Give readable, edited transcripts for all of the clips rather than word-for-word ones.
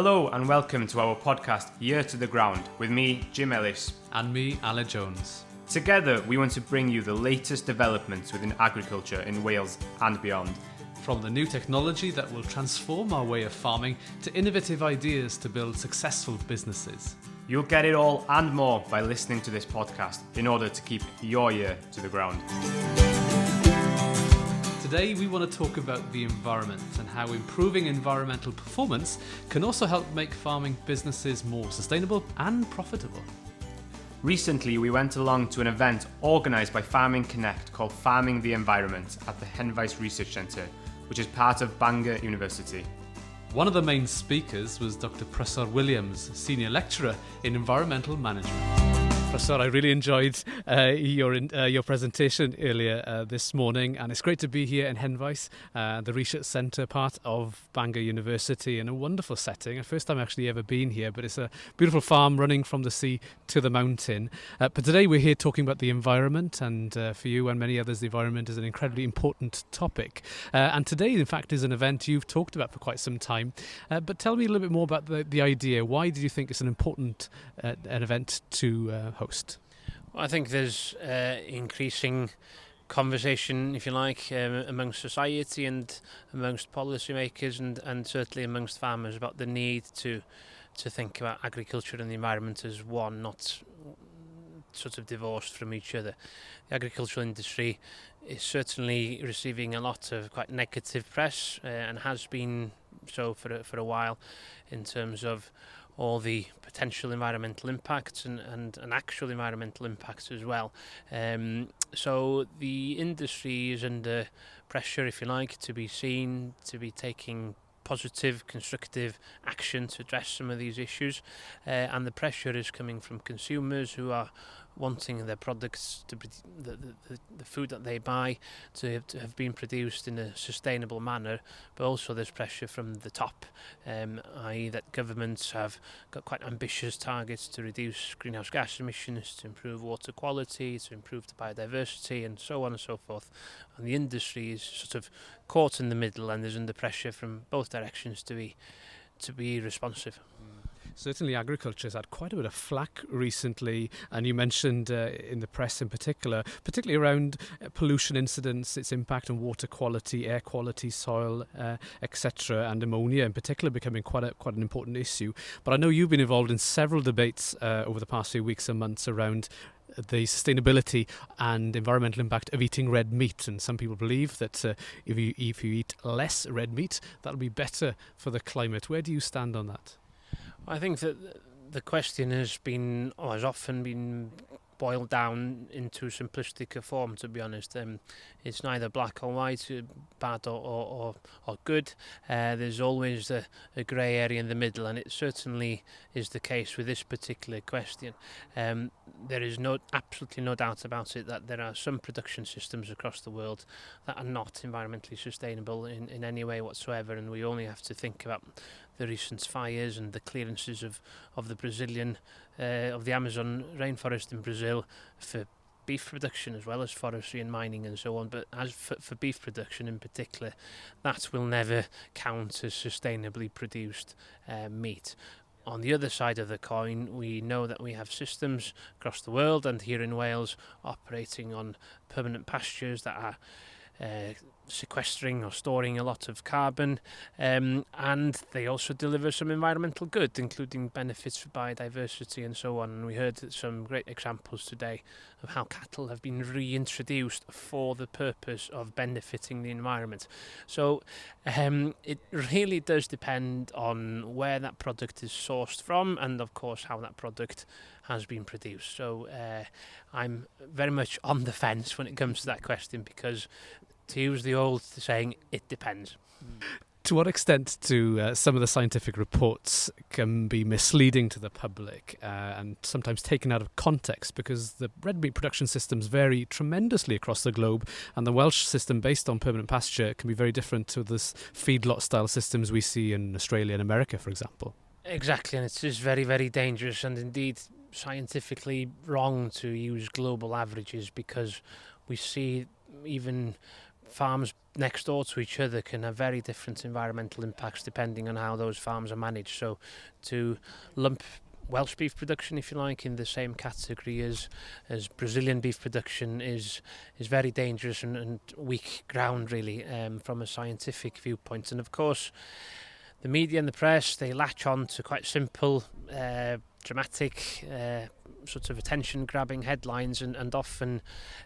Hello and welcome to our podcast, Ear to the Ground, with me, Jim Ellis. And me, Alan Jones. Together, we want to bring you the latest developments within agriculture in Wales and beyond. From the new technology that will transform our way of farming to innovative ideas to build successful businesses. You'll get it all and more by listening to this podcast in order to keep your ear to the ground. Today we want to talk about the environment and how improving environmental performance can also help make farming businesses more sustainable and profitable. Recently, we went along to an event organised by Farming Connect called Farming the Environment at the Henvice Research Centre, which is part of Bangor University. One of the main speakers was Dr. Prasad Williams, Senior Lecturer in Environmental Management. Prasad, I really enjoyed your presentation earlier this morning, and it's great to be here in Henvice, the research centre, part of Bangor University, in a wonderful setting. The first time I've actually ever been here, but it's a beautiful farm running from the sea to the mountain. But today we're here talking about the environment, and for you and many others, the environment is an incredibly important topic. And today, in fact, is an event you've talked about for quite some time. But tell me a little bit more about the idea. Why did you think it's an important an event to host? Well, I think there's increasing conversation, if you like, amongst society and amongst policymakers and certainly amongst farmers about the need to think about agriculture and the environment as one, not sort of divorced from each other. The agricultural industry is certainly receiving a lot of quite negative press and has been so for a while in terms of all the potential environmental impacts and actual environmental impacts as well. So the industry is under pressure, if you like, to be seen, to be taking positive, constructive action to address some of these issues. And the pressure is coming from consumers who are wanting their products, to be, the food that they buy, to have been produced in a sustainable manner, but also there's pressure from the top, i.e. that governments have got quite ambitious targets to reduce greenhouse gas emissions, to improve water quality, to improve the biodiversity, and so on and so forth. And the industry is sort of caught in the middle and is under pressure from both directions to be responsive. Certainly agriculture has had quite a bit of flack recently, and you mentioned in the press in particular, particularly around pollution incidents, its impact on water quality, air quality, soil, etc., and ammonia in particular becoming quite an important issue. But I know you've been involved in several debates over the past few weeks and months around the sustainability and environmental impact of eating red meat, and some people believe that if you eat less red meat, that'll be better for the climate. Where do you stand on that? I think that the question has often been boiled down into simplistic a form, to be honest. It's neither black or white, bad or good. There's always a grey area in the middle, and it certainly is the case with this particular question. There is absolutely no doubt about it that there are some production systems across the world that are not environmentally sustainable in any way whatsoever, and we only have to think about the recent fires and the clearances of the Amazon rainforest in Brazil for beef production as well as forestry and mining and so on. But as for beef production in particular, that will never count as sustainably produced meat. On the other side of the coin, we know that we have systems across the world and here in Wales operating on permanent pastures that are sequestering or storing a lot of carbon, and they also deliver some environmental good, including benefits for biodiversity and so on. And we heard some great examples today of how cattle have been reintroduced for the purpose of benefiting the environment. So it really does depend on where that product is sourced from and of course how that product has been produced. So I'm very much on the fence when it comes to that question, because to use the old saying, it depends. To what extent do some of the scientific reports can be misleading to the public and sometimes taken out of context, because the red meat production systems vary tremendously across the globe, and the Welsh system based on permanent pasture can be very different to the feedlot style systems we see in Australia and America, for example? Exactly, and it is very, very dangerous and indeed scientifically wrong to use global averages, because we see even farms next door to each other can have very different environmental impacts depending on how those farms are managed. So to lump Welsh beef production, if you like, in the same category as Brazilian beef production is very dangerous and weak ground, really, from a scientific viewpoint. And of course, the media and the press, they latch on to quite simple, dramatic, sort of attention-grabbing headlines, and often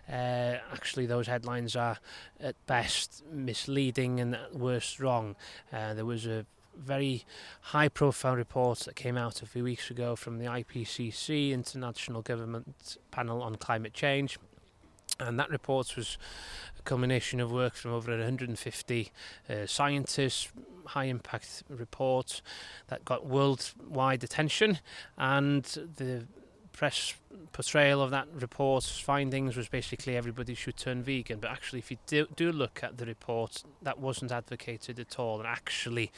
actually those headlines are at best misleading and at worst wrong. There was a very high-profile report that came out a few weeks ago from the IPCC, International Government Panel on Climate Change, and that report was a culmination of work from over 150 scientists, high-impact report that got worldwide attention, and the press portrayal of that report's findings was basically everybody should turn vegan. But actually, if you do look at the report, that wasn't advocated at all. And actually,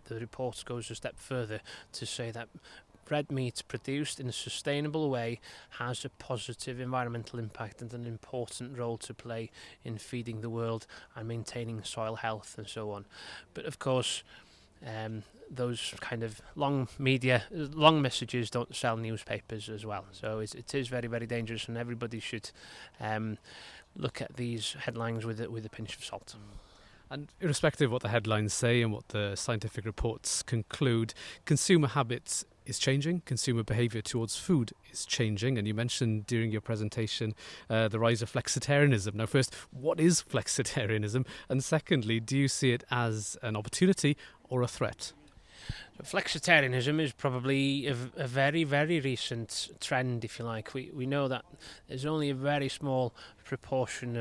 the report goes a step further to say that red meat produced in a sustainable way has a positive environmental impact and an important role to play in feeding the world and maintaining soil health and so on. But of course, those kind of long messages don't sell newspapers as well. So it is very, very dangerous, and everybody should look at these headlines with a pinch of salt. And irrespective of what the headlines say and what the scientific reports conclude, consumer habits is changing. Consumer behaviour towards food is changing. And you mentioned during your presentation the rise of flexitarianism. Now, first, what is flexitarianism? And secondly, do you see it as an opportunity or a threat? Flexitarianism is probably a very, very recent trend, if you like. We know that there's only a very small proportion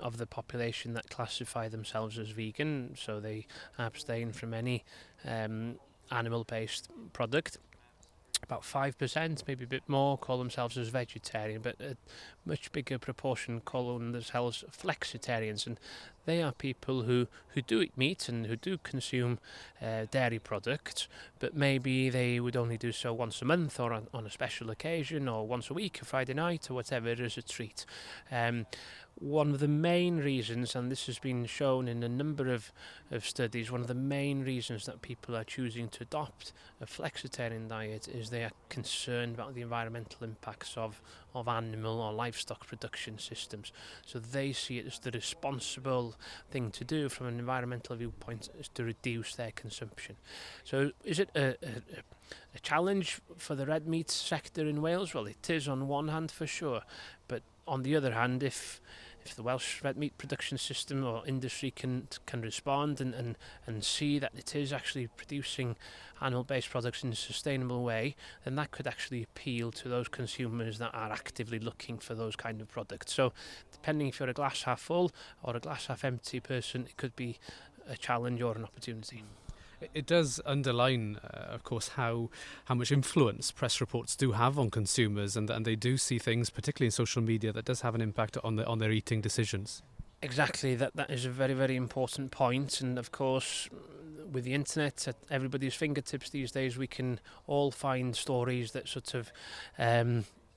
of the population that classify themselves as vegan, so they abstain from any animal-based product. About 5%, maybe a bit more, call themselves as vegetarian, but a much bigger proportion call themselves flexitarians, and they are people who do eat meat and who do consume dairy products, but maybe they would only do so once a month or on a special occasion, or once a week, a Friday night, or whatever, as a treat. One of the main reasons, and this has been shown in a number of studies, one of the main reasons that people are choosing to adopt a flexitarian diet is they are concerned about the environmental impacts of animal or livestock production systems. So they see it as the responsible thing to do from an environmental viewpoint, is to reduce their consumption. So is it a challenge for the red meat sector in Wales? Well, it is on one hand for sure, but on the other hand, if the Welsh red meat production system or industry can respond and see that it is actually producing animal-based products in a sustainable way, then that could actually appeal to those consumers that are actively looking for those kind of products. So depending if you're a glass half full or a glass half empty person, it could be a challenge or an opportunity. It does underline, of course, how much influence press reports do have on consumers, and they do see things, particularly in social media, that does have an impact on their eating decisions. Exactly, that is a very, very important point. And of course, with the internet at everybody's fingertips these days, we can all find stories that sort of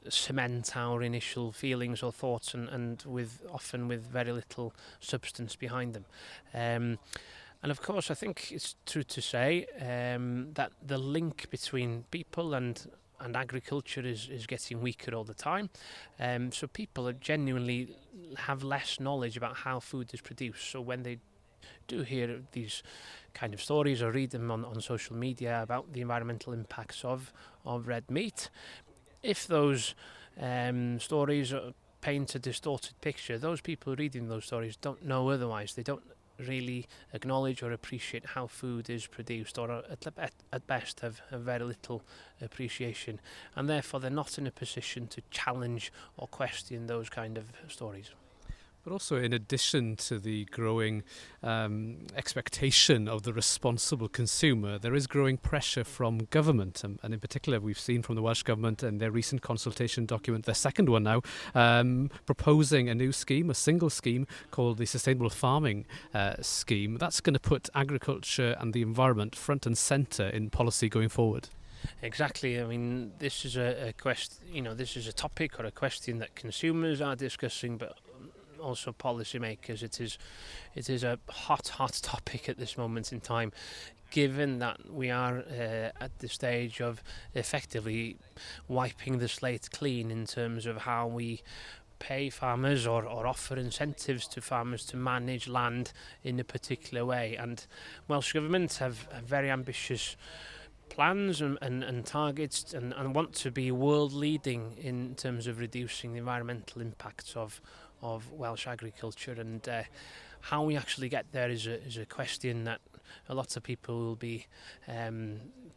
cement our initial feelings or thoughts, and often with very little substance behind them. And of course, I think it's true to say that the link between people and agriculture is getting weaker all the time. So people genuinely have less knowledge about how food is produced. So when they do hear these kind of stories or read them on social media about the environmental impacts of red meat, if those stories paint a distorted picture, those people reading those stories don't know otherwise. They don't really acknowledge or appreciate how food is produced, or at best have very little appreciation, and therefore they're not in a position to challenge or question those kind of stories. But also, in addition to the growing expectation of the responsible consumer, there is growing pressure from government. And in particular, we've seen from the Welsh Government and their recent consultation document, their second one now, proposing a new scheme, a single scheme called the Sustainable Farming Scheme. That's going to put agriculture and the environment front and centre in policy going forward. Exactly. I mean, this is a question. This is a topic or a question that consumers are discussing, but also policymakers. It is a hot topic at this moment in time, given that we are at the stage of effectively wiping the slate clean in terms of how we pay farmers or offer incentives to farmers to manage land in a particular way. And Welsh Government have very ambitious plans and targets and want to be world leading in terms of reducing the environmental impacts of Welsh agriculture, and how we actually get there is a question that a lot of people will be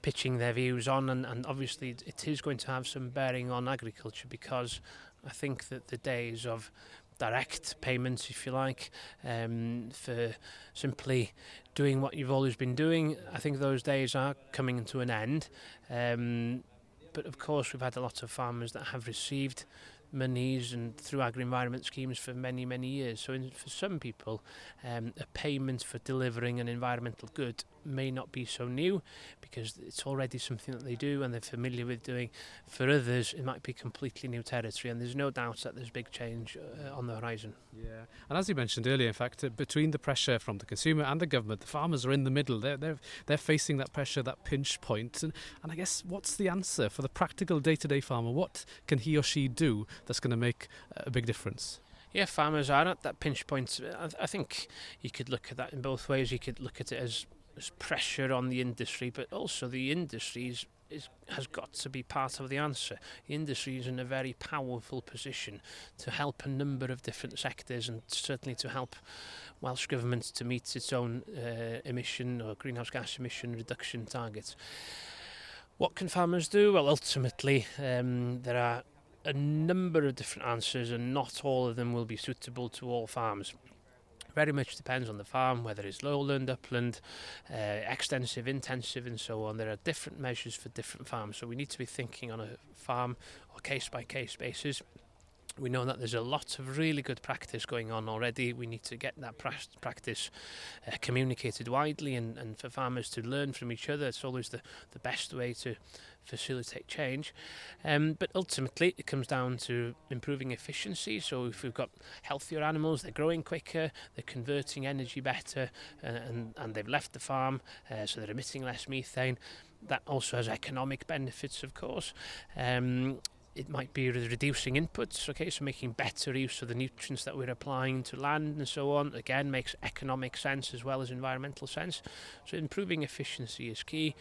pitching their views on, and obviously it is going to have some bearing on agriculture, because I think that the days of direct payments, if you like, for simply doing what you've always been doing, I think those days are coming to an end. But of course, we've had a lot of farmers that have received monies and through agri-environment schemes for many years. So for some people, a payment for delivering an environmental good may not be so new, because it's already something that they do and they're familiar with doing. For others, it might be completely new territory, and there's no doubt that there's big change on the horizon. Yeah, and as you mentioned earlier, in fact, between the pressure from the consumer and the government, the farmers are in the middle. They're facing that pressure, that pinch point, and I guess what's the answer for the practical day-to-day farmer? What can he or she do that's going to make a big difference? Yeah, farmers are at that pinch point. I think you could look at that in both ways. You could look at it as pressure on the industry, but also the industry has got to be part of the answer. The industry is in a very powerful position to help a number of different sectors, and certainly to help Welsh Government to meet its own emission or greenhouse gas emission reduction targets. What can farmers do? Well, ultimately, there are a number of different answers, and not all of them will be suitable to all farms. Very much depends on the farm, whether it's lowland, upland, extensive, intensive, and so on. There are different measures for different farms, so we need to be thinking on a farm or case-by-case basis. We know that there's a lot of really good practice going on already. We need to get that practice communicated widely, and for farmers to learn from each other. It's always the best way to facilitate change. But ultimately, it comes down to improving efficiency. So if we've got healthier animals, they're growing quicker, they're converting energy better, and they've left the farm, so they're emitting less methane. That also has economic benefits, of course. It might be reducing inputs, okay, so making better use of the nutrients that we're applying to land and so on. Again, makes economic sense as well as environmental sense. So improving efficiency is key.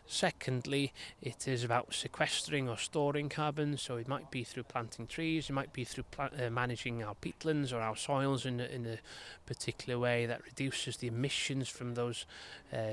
Secondly, it is about sequestering or storing carbon, so it might be through planting trees, it might be through managing our peatlands or our soils in a particular way that reduces the emissions from those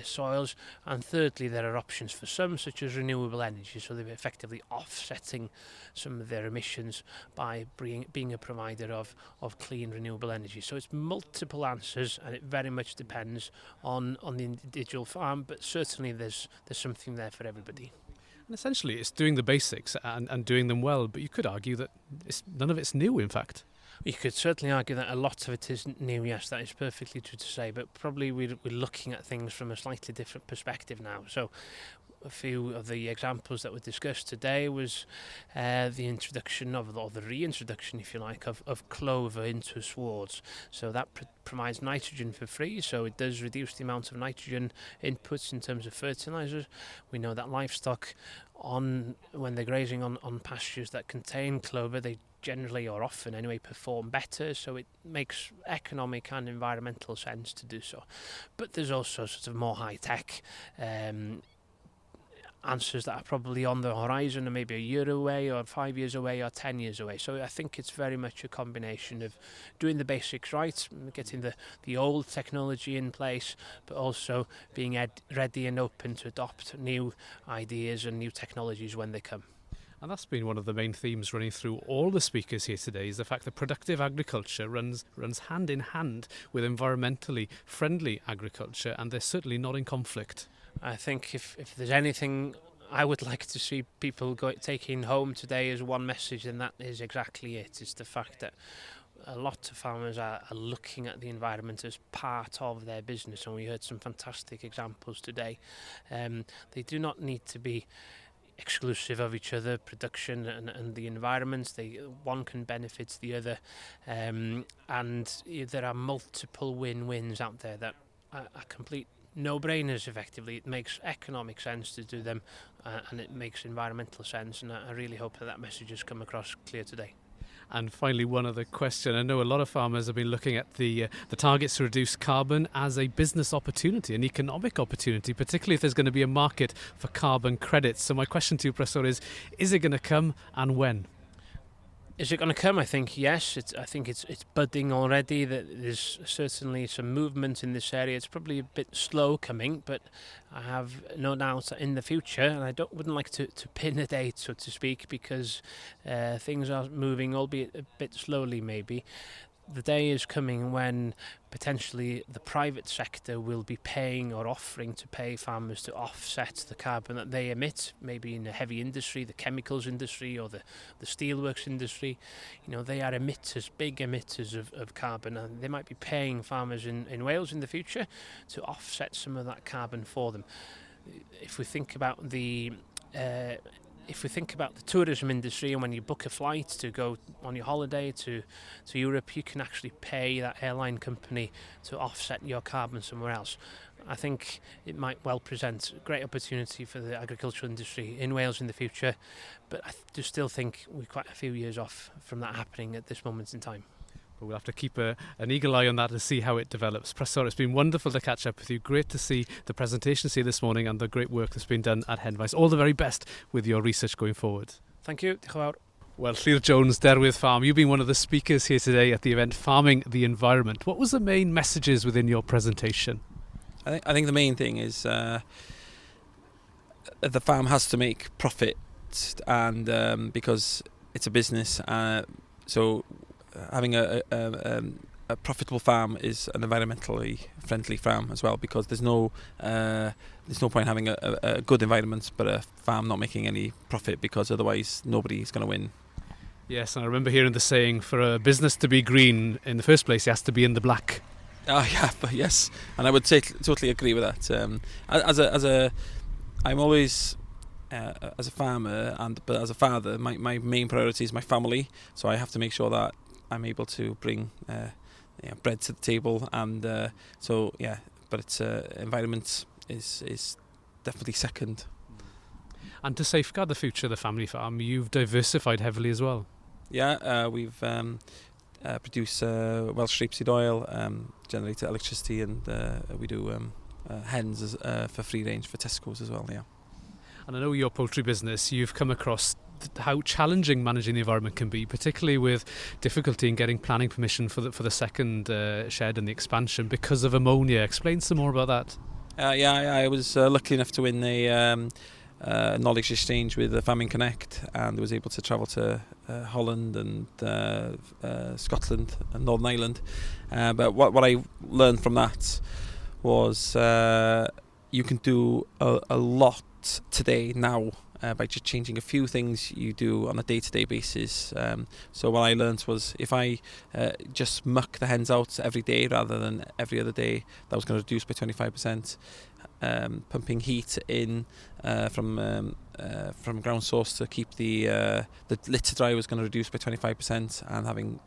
soils. And thirdly, there are options for some, such as renewable energy, so they're effectively offsetting some of their emissions by being a provider of clean renewable energy. So it's multiple answers, and it very much depends on the individual farm, but certainly there's something there for everybody. And essentially, it's doing the basics and doing them well, but you could argue that none of it's new, in fact. You could certainly argue that a lot of it isn't new, yes, that is perfectly true to say, but probably we're looking at things from a slightly different perspective now. So a few of the examples that were discussed today was the introduction or the reintroduction, if you like, of clover into swards. So that provides nitrogen for free, so it does reduce the amount of nitrogen inputs in terms of fertilizers. We know that livestock, when they're grazing on pastures that contain clover, they generally, or often anyway, perform better, so it makes economic and environmental sense to do so. But there's also sort of more high-tech answers that are probably on the horizon, and maybe a year away or 5 years away or 10 years away. So I think it's very much a combination of doing the basics right, getting the old technology in place, but also being ready and open to adopt new ideas and new technologies when they come. And that's been one of the main themes running through all the speakers here today, is the fact that productive agriculture runs hand in hand with environmentally friendly agriculture, and they're certainly not in conflict. I think if there's anything I would like to see people taking home today as one message, then that is exactly it. It's the fact that a lot of farmers are looking at the environment as part of their business, and we heard some fantastic examples today. They do not need to be exclusive of each other, production and the environment. One can benefit the other, and there are multiple win-wins out there that are complete no-brainers. Effectively, it makes economic sense to do them, and it makes environmental sense, and I really hope that message has come across clear today. And finally, one other question. I know a lot of farmers have been looking at the targets to reduce carbon as a business opportunity, an economic opportunity, particularly if there's going to be a market for carbon credits. So my question to you, Professor, is it going to come, and when? Is it going to come? I think yes. I think it's budding already. There's certainly some movement in this area. It's probably a bit slow coming, but I have no doubt that in the future, and I wouldn't like to pin a date, so to speak, because things are moving, albeit a bit slowly maybe. The day is coming when potentially the private sector will be paying or offering to pay farmers to offset the carbon that they emit, maybe in the heavy industry, the chemicals industry, or the steelworks industry. They are emitters, big emitters of carbon, and they might be paying farmers in Wales in the future to offset some of that carbon for them. If we think about the tourism industry, and when you book a flight to go on your holiday to Europe, you can actually pay that airline company to offset your carbon somewhere else. I think it might well present a great opportunity for the agricultural industry in Wales in the future, but I do still think we're quite a few years off from that happening at this moment in time. We'll have to keep an eagle eye on that to see how it develops. Professor, it's been wonderful to catch up with you. Great to see the presentations here this morning and the great work that's been done at Henfais. All the very best with your research going forward. Thank you. Diolch yn fawr. Well, Llyr Jones, Derwydd Farm, you've been one of the speakers here today at the event Farming the Environment. What was the main messages within your presentation? I think the main thing is the farm has to make profit, and because it's a business, so having a profitable farm is an environmentally friendly farm as well, because there's no point having a good environment but a farm not making any profit, because otherwise nobody's going to win. Yes, and I remember hearing the saying, for a business to be green in the first place, it has to be in the black. Yes, and I would totally agree with that. I'm always as a farmer, but as a father, my main priority is my family, so I have to make sure that I'm able to bring bread to the table, and but it's environment is definitely second. And to safeguard the future of the family farm, you've diversified heavily as well. Yeah, we've produced Welsh rapeseed oil, generated electricity, and we do hens for free range for Tesco's as well. Yeah. And I know your poultry business, you've come across how challenging managing the environment can be, particularly with difficulty in getting planning permission for the second shed and the expansion because of ammonia. Explain some more about that. I was lucky enough to win a knowledge exchange with Farming Connect, and was able to travel to Holland and Scotland and Northern Ireland. But what I learned from that was you can do a lot today now by just changing a few things you do on a day-to-day basis. So what I learned was, if I just muck the hens out every day rather than every other day, that was going to reduce by 25%. Pumping heat in from ground source to keep the litter dry was going to reduce by 25%, and having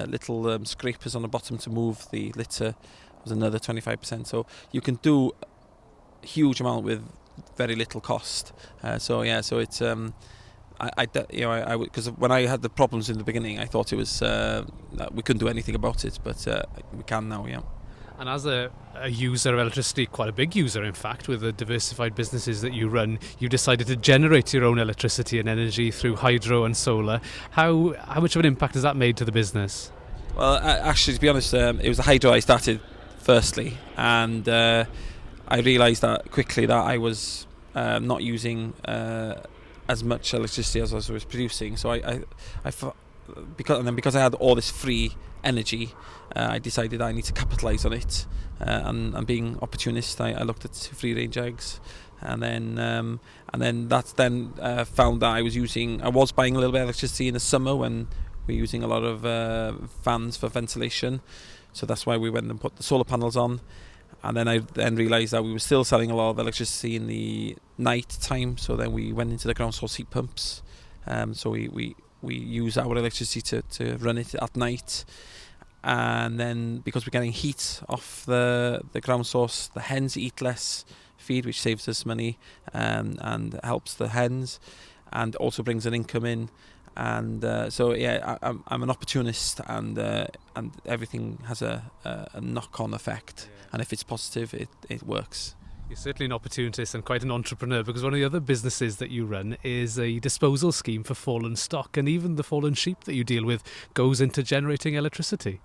little scrapers on the bottom to move the litter was another 25%. So you can do a huge amount with very little cost. So it's because when I had the problems in the beginning, I thought it was we couldn't do anything about it, but we can now. Yeah. And as a user of electricity, quite a big user in fact, with the diversified businesses that you run, you decided to generate your own electricity and energy through hydro and solar. How much of an impact has that made to the business? Well, actually, to be honest, it was the hydro I started firstly, and I realised that quickly that I was not using as much electricity as I was producing. So because I had all this free energy, I decided I need to capitalise on it, and being opportunist, I looked at free range eggs, and then found that I was buying a little bit of electricity in the summer when we're using a lot of fans for ventilation. So that's why we went and put the solar panels on. And then I realised that we were still selling a lot of electricity in the night time, so then we went into the ground source heat pumps. So we use our electricity to run it at night. And then because we're getting heat off the ground source, the hens eat less feed, which saves us money and helps the hens, and also brings an income in. And so yeah, I'm an opportunist, and everything has a knock-on effect. Yeah. And if it's positive, it works. You're certainly an opportunist and quite an entrepreneur, because one of the other businesses that you run is a disposal scheme for fallen stock, and even the fallen sheep that you deal with goes into generating electricity.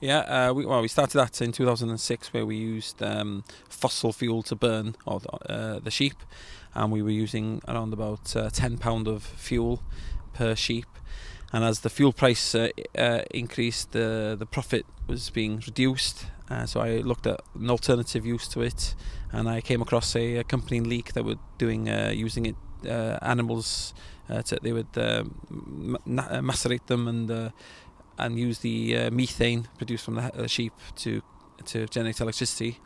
Yeah, we started that in 2006, where we used fossil fuel to burn the sheep, and we were using around about £10 of fuel per sheep. And as the fuel price increased, the profit was being reduced. So I looked at an alternative use to it, and I came across a company in Leek that were doing using it animals. They would macerate them and use the methane produced from the sheep to generate electricity.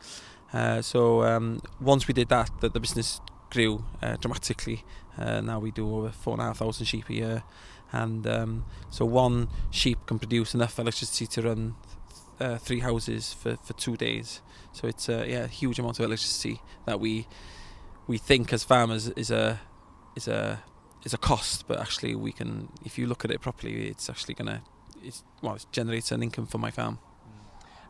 So once we did that, the business grew dramatically. Now we do over 4,500 sheep a year, and so one sheep can produce enough electricity to run 3 houses for 2 days. So it's a huge amount of electricity that we think as farmers is a cost, but actually we can, if you look at it properly, it's actually it generates an income for my farm.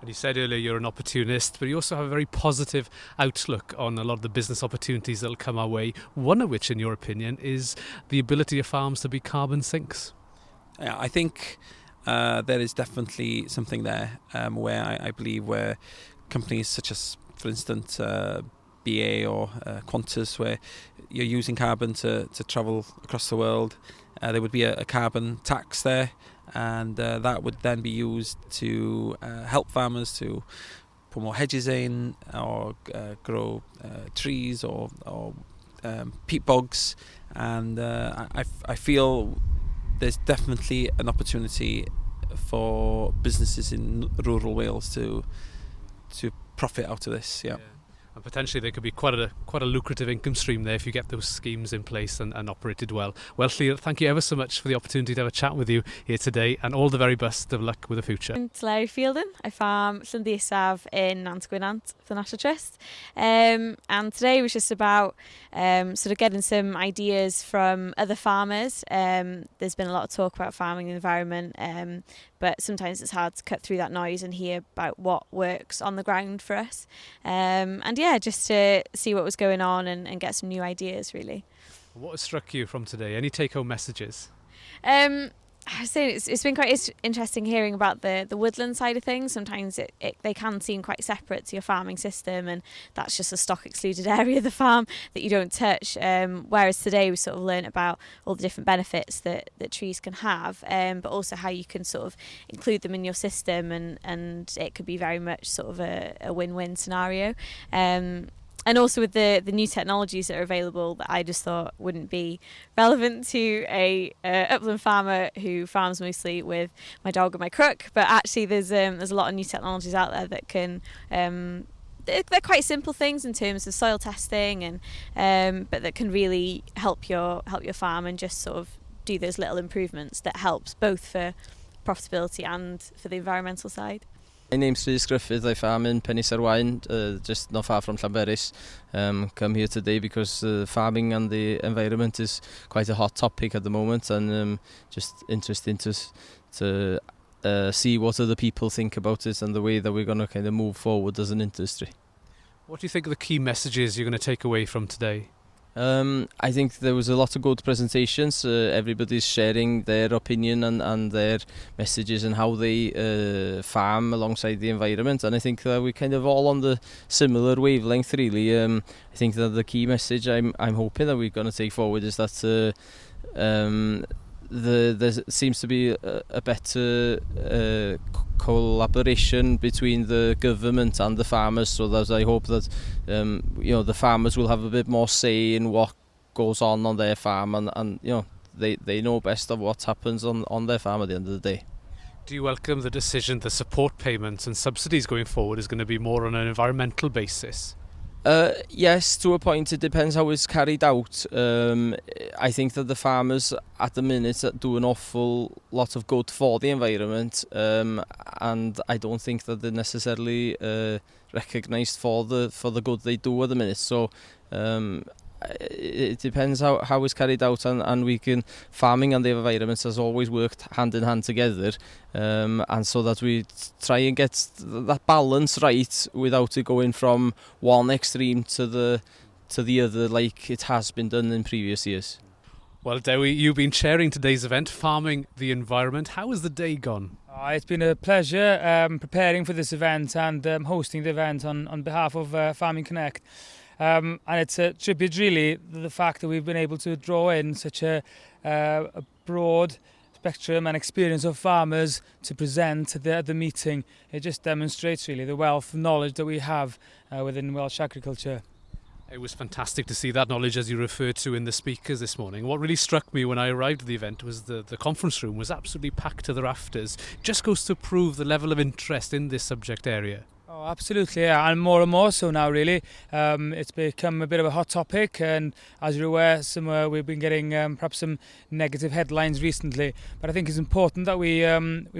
And you said earlier you're an opportunist, but you also have a very positive outlook on a lot of the business opportunities that will come our way, one of which, in your opinion, is the ability of farms to be carbon sinks. Yeah, I think there is definitely something there where I believe where companies such as, for instance, BA or Qantas, where you're using carbon to travel across the world, there would be a carbon tax there, and that would then be used to help farmers to put more hedges in, or grow trees or peat bogs. And I feel there's definitely an opportunity for businesses in rural Wales to profit out of this. Yeah. And potentially there could be quite a lucrative income stream there if you get those schemes in place and operated well. Well, Llŷr, thank you ever so much for the opportunity to have a chat with you here today, and all the very best of luck with the future. I'm Larry Fielden. I farm Llyndy Isaf in Nant Gwynant for the National Trust. And today was just about sort of getting some ideas from other farmers. There's been a lot of talk about farming and environment, but sometimes it's hard to cut through that noise and hear about what works on the ground for us. And yeah, just to see what was going on and get some new ideas, really. What has struck you from today? Any take-home messages? I was saying it's been quite interesting hearing about the woodland side of things. Sometimes they can seem quite separate to your farming system, and that's just a stock excluded area of the farm that you don't touch. Whereas today we sort of learned about all the different benefits that trees can have, but also how you can sort of include them in your system, and it could be very much sort of a win-win scenario. And also with the new technologies that are available that I just thought wouldn't be relevant to a upland farmer who farms mostly with my dog and my crook. But actually there's a lot of new technologies out there that can they're quite simple things in terms of soil testing, and but that can really help your farm and just sort of do those little improvements that helps both for profitability and for the environmental side. My name's Rhys Griffith. I farm in Penny Sarwain, just not far from Llanberis. Come here today because farming and the environment is quite a hot topic at the moment, and just interesting to see what other people think about it and the way that we're going to kind of move forward as an industry. What do you think are the key messages you're going to take away from today? I think there was a lot of good presentations. Everybody's sharing their opinion and their messages and how they farm alongside the environment, and I think that we're kind of all on the similar wavelength, really. I think that the key message I'm hoping that we're going to take forward is that there seems to be a better collaboration between the government and the farmers, so that I hope that the farmers will have a bit more say in what goes on their farm, and they know best of what happens on their farm at the end of the day. Do you welcome the decision the support payments and subsidies going forward is going to be more on an environmental basis? Yes, to a point. It depends how it's carried out. I think that the farmers at the minute do an awful lot of good for the environment, and I don't think that they're necessarily recognised for the good they do at the minute. So it depends how it's carried out, and we can, farming and the environment has always worked hand in hand together, and so that we try and get that balance right without it going from one extreme to the other like it has been done in previous years. Well, Dewi, you've been chairing today's event, Farming the Environment. How has the day gone? It's been a pleasure preparing for this event and hosting the event on behalf of Farming Connect. And it's a tribute really to the fact that we've been able to draw in such a broad spectrum and experience of farmers to present at the meeting. It just demonstrates really the wealth of knowledge that we have within Welsh agriculture. It was fantastic to see that knowledge, as you referred to, in the speakers this morning. What really struck me when I arrived at the event was the conference room was absolutely packed to the rafters. Just goes to prove the level of interest in this subject area. Oh, absolutely, yeah, and more so now, really. It's become a bit of a hot topic, and as you're aware, we've been getting perhaps some negative headlines recently. But I think it's important that we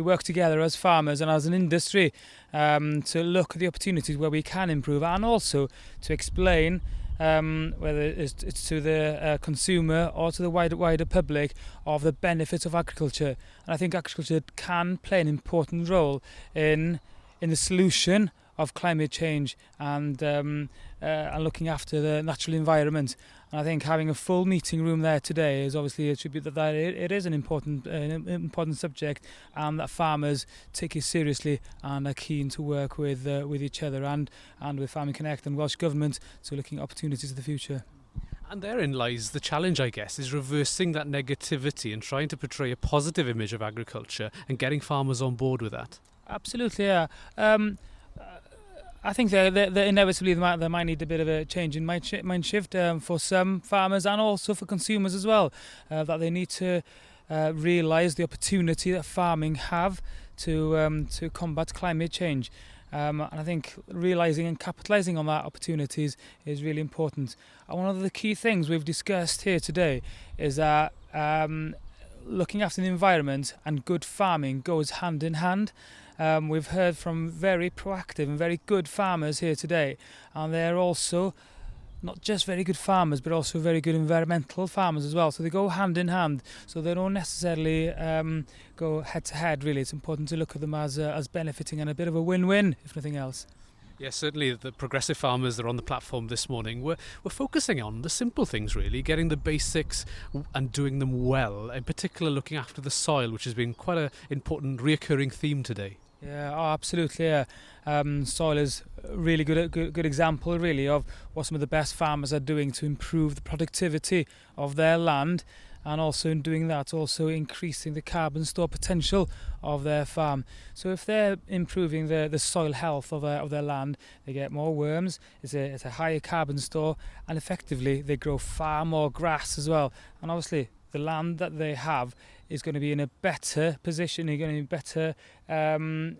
work together as farmers and as an industry to look at the opportunities where we can improve, and also to explain whether it's to the consumer or to the wider public of the benefits of agriculture. And I think agriculture can play an important role in the solution of climate change and looking after the natural environment. And I think having a full meeting room there today is obviously a tribute that it is an important subject, and that farmers take it seriously and are keen to work with each other and with Farming Connect and Welsh Government to looking at opportunities in the future. And therein lies the challenge, I guess, is reversing that negativity and trying to portray a positive image of agriculture and getting farmers on board with that. Absolutely, yeah. I think that inevitably there might need a bit of a change in mind shift for some farmers and also for consumers as well. That they need to realise the opportunity that farming have to combat climate change. And I think realising and capitalising on that opportunities is really important. And one of the key things we've discussed here today is that looking after the environment and good farming goes hand in hand. We've heard from very proactive and very good farmers here today, and they're also not just very good farmers but also very good environmental farmers as well, so they go hand in hand, so they don't necessarily go head to head. Really, it's important to look at them as benefiting and a bit of a win-win, if nothing else. Yes, certainly the progressive farmers that are on the platform this morning we're focusing on the simple things, really, getting the basics and doing them well, in particular looking after the soil, which has been quite an important reoccurring theme today. Yeah, absolutely. Yeah. Soil is a really good example, really, of what some of the best farmers are doing to improve the productivity of their land, and also in doing that, also increasing the carbon store potential of their farm. So if they're improving the soil health of their land, they get more worms, it's a higher carbon store, and effectively they grow far more grass as well. And obviously the land that they have is going to be in a better position, you're going to be better in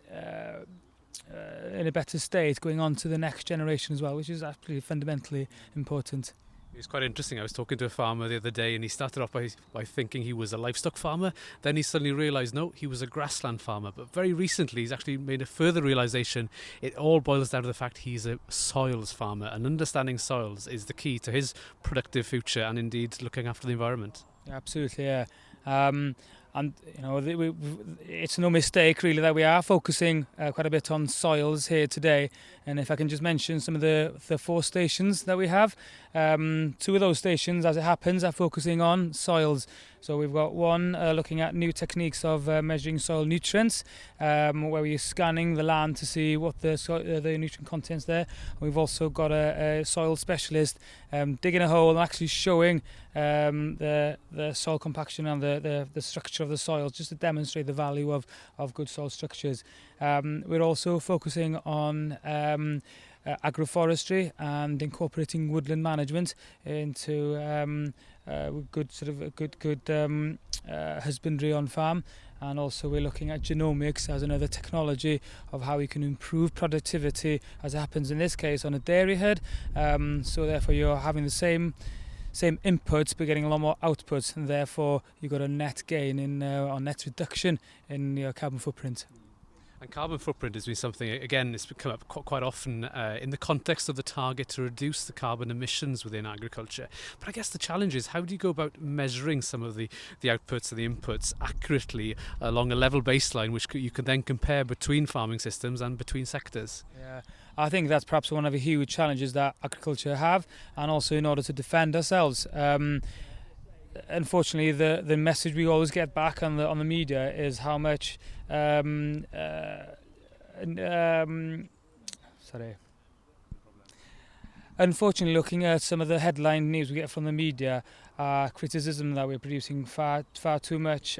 a better state going on to the next generation as well, which is absolutely fundamentally important. It's quite interesting. I was talking to a farmer the other day, and he started off by thinking he was a livestock farmer. Then he suddenly realised, no, he was a grassland farmer. But very recently, he's actually made a further realisation. It all boils down to the fact he's a soils farmer, and understanding soils is the key to his productive future and indeed looking after the environment. Yeah, absolutely, yeah. And you know, it's no mistake really that we are focusing quite a bit on soils here today. And if I can just mention some of the 4 stations that we have, 2 of those stations, as it happens, are focusing on soils. So we've got one looking at new techniques of measuring soil nutrients, where we're scanning the land to see what the nutrient content's there. We've also got a soil specialist digging a hole and actually showing the soil compaction and the structure of the soil, just to demonstrate the value of good soil structures. We're also focusing on agroforestry and incorporating woodland management into good husbandry on farm, and also we're looking at genomics as another technology of how we can improve productivity, as happens in this case on a dairy herd. So therefore you're having the same inputs but getting a lot more outputs, and therefore you've got a net gain in or net reduction in your carbon footprint. And carbon footprint has been something, again, it's come up quite often in the context of the target to reduce the carbon emissions within agriculture. But I guess the challenge is, how do you go about measuring some of the outputs and the inputs accurately along a level baseline, which you can then compare between farming systems and between sectors? Yeah, I think that's perhaps one of the huge challenges that agriculture have, and also in order to defend ourselves. Unfortunately, the message we always get back on the media is how much Unfortunately, looking at some of the headline news we get from the media, criticism that we're producing far too much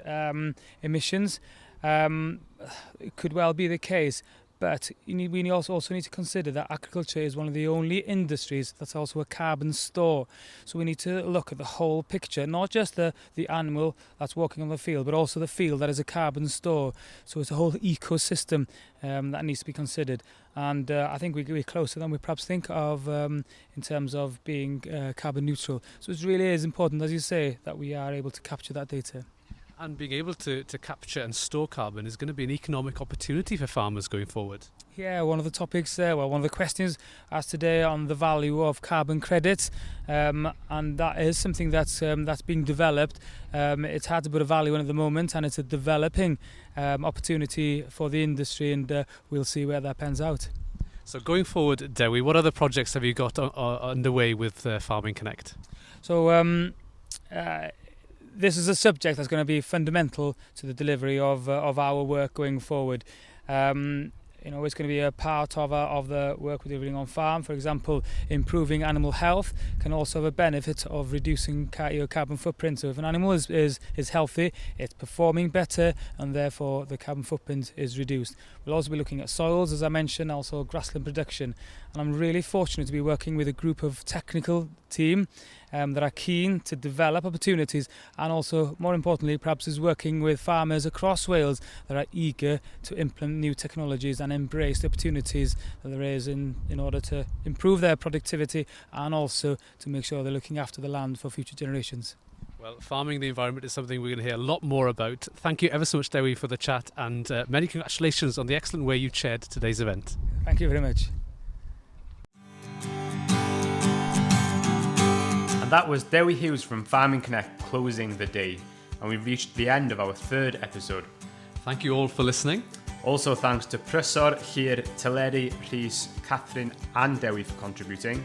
emissions. It could well be the case. But we also need to consider that agriculture is one of the only industries that's also a carbon store. So we need to look at the whole picture, not just the animal that's walking on the field, but also the field that is a carbon store. So it's a whole ecosystem that needs to be considered. And I think we're closer than we perhaps think of in terms of being carbon neutral. So it really is important, as you say, that we are able to capture that data. And being able to capture and store carbon is going to be an economic opportunity for farmers going forward. Yeah, one of the topics there, one of the questions asked today on the value of carbon credits, and that is something that's being developed. It's hard to put a value on at the moment, and it's a developing opportunity for the industry, and we'll see where that pans out. So going forward, Dewi, what other projects have you got underway with Farming Connect? So this is a subject that's going to be fundamental to the delivery of our work going forward. It's going to be a part of the work we're doing on farm. For example, improving animal health can also have a benefit of reducing carbon footprint. So if an animal is healthy, it's performing better, and therefore the carbon footprint is reduced. We'll also be looking at soils, as I mentioned, also grassland production. And I'm really fortunate to be working with a group of technical team that are keen to develop opportunities, and also, more importantly, perhaps is working with farmers across Wales that are eager to implement new technologies and embrace the opportunities that there is in order to improve their productivity, and also to make sure they're looking after the land for future generations. Well, farming the environment is something we're going to hear a lot more about. Thank you ever so much, Dewi, for the chat, and many congratulations on the excellent way you chaired today's event. Thank you very much. That was Dewi Hughes from Farming Connect closing the day, and we've reached the end of our third episode. Thank you all for listening. Also thanks to Prysor, Hir, Teleri, Rhys, Catherine and Dewi for contributing.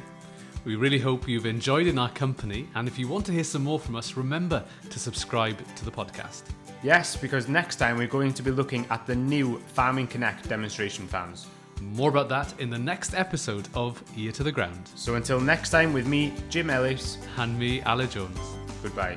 We really hope you've enjoyed in our company, and if you want to hear some more from us, remember to subscribe to the podcast. Yes, because next time we're going to be looking at the new Farming Connect demonstration farms. More about that in the next episode of Ear to the Ground. So until next time, with me, Jim Ellis, And me, Ala Jones. goodbye.